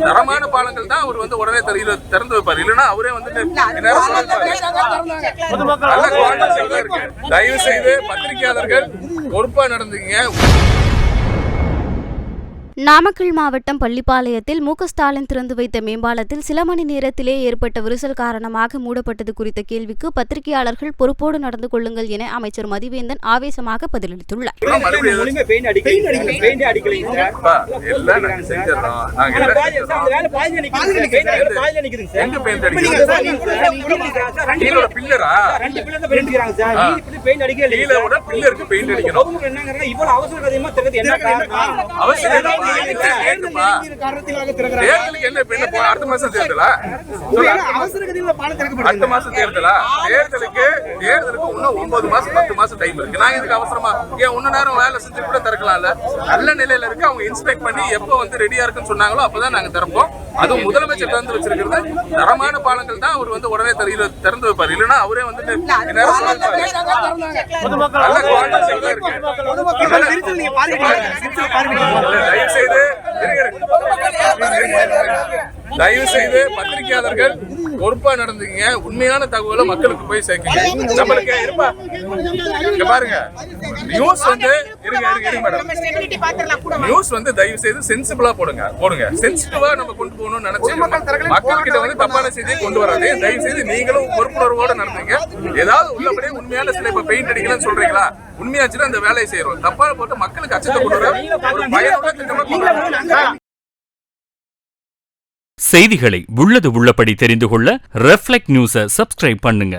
தரமான பாலங்கள் தான் அவர் வந்து உடனே திறந்து வைப்பார். இல்லைன்னா அவரே வந்துட்டு நல்ல குவாலிட்டி இருக்கு. தயவு செய்து பத்திரிகையாளர்கள் பொறுப்பா நடந்துங்க. நாமக்கல் மாவட்டம் பள்ளிப்பாளையத்தில் மு.க. ஸ்டாலின் திறந்து வைத்த மேம்பாலத்தில் சில மணி நேரத்திலே ஏற்பட்ட விரிசல் காரணமாக மூடப்பட்டது குறித்த கேள்விக்கு பத்திரிகையாளர்கள் பொறுப்போடு நடந்து கொள்ளுங்கள் என அமைச்சர் மதிவேந்தன் ஆவேசமாக பதிலளித்துள்ளார். அடுத்த மாசம் தேர்தலா? அடுத்த மாசம் தேர்தலா? தேர்தலுக்கு இன்னும் 9 மாசம் 10 மாசம் டைம் இருக்கு. நான் இதுக்கு அவசரமா ஒன்னு நேரம் வேலை செஞ்சு கூட திறக்கலாம்ல. நல்ல நிலையில இருக்கு. அவங்க இன்ஸ்பெக்ட் பண்ணி எப்ப வந்து ரெடியா இருக்குன்னு சொன்னாங்களோ அப்பதான் நாங்க திறப்போம். அதுவும் முதலமைச்சர் திறந்து வச்சிருக்கிறது தரமான பாலங்கள் தான் அவர் வந்து உடனே திறந்து வைப்பார். இல்லைன்னா அவரே வந்துட்டு நல்ல குவாலிட்டி இருக்கு. தயவு செய்து பத்திரிகையாளர்கள் பொறுப்பா நடந்துங்க. உண்மையான தகவலை மக்களுக்கு போய் சேர்க்கீங்க. நம்மளுக்கு இருப்பா பாருங்க நியூஸ் வந்து நியூஸ் வந்து தயவு செய்து சென்சிபிளா போடுங்க. சென்சிட்டிவா நம்ம கொண்டு போகணும்னு நினைச்சு மக்கள்கிட்ட வந்து தப்பான செய்தியை கொண்டு வராது. தயவு செய்து நீங்களும் பொறுப்புணர்வோட நடந்துங்க. ஏதாவது உள்ளபடியே உண்மையான சில இப்ப பெயிண்ட் அடிக்கலன்னு சொல்றீங்களா? உண்மையாச்சுன்னா அந்த வேலையை செய்யறோம். தப்பான போட்டு மக்களுக்கு அச்சத்தை கொண்டு வர பயனுள்ள திட்டமா செய்திகளை உள்ளது உள்ளபடி தெரிந்து கொள்ள ரெஃப்ளெக்ட் நியூஸை சப்ஸ்கிரைப் பண்ணுங்க.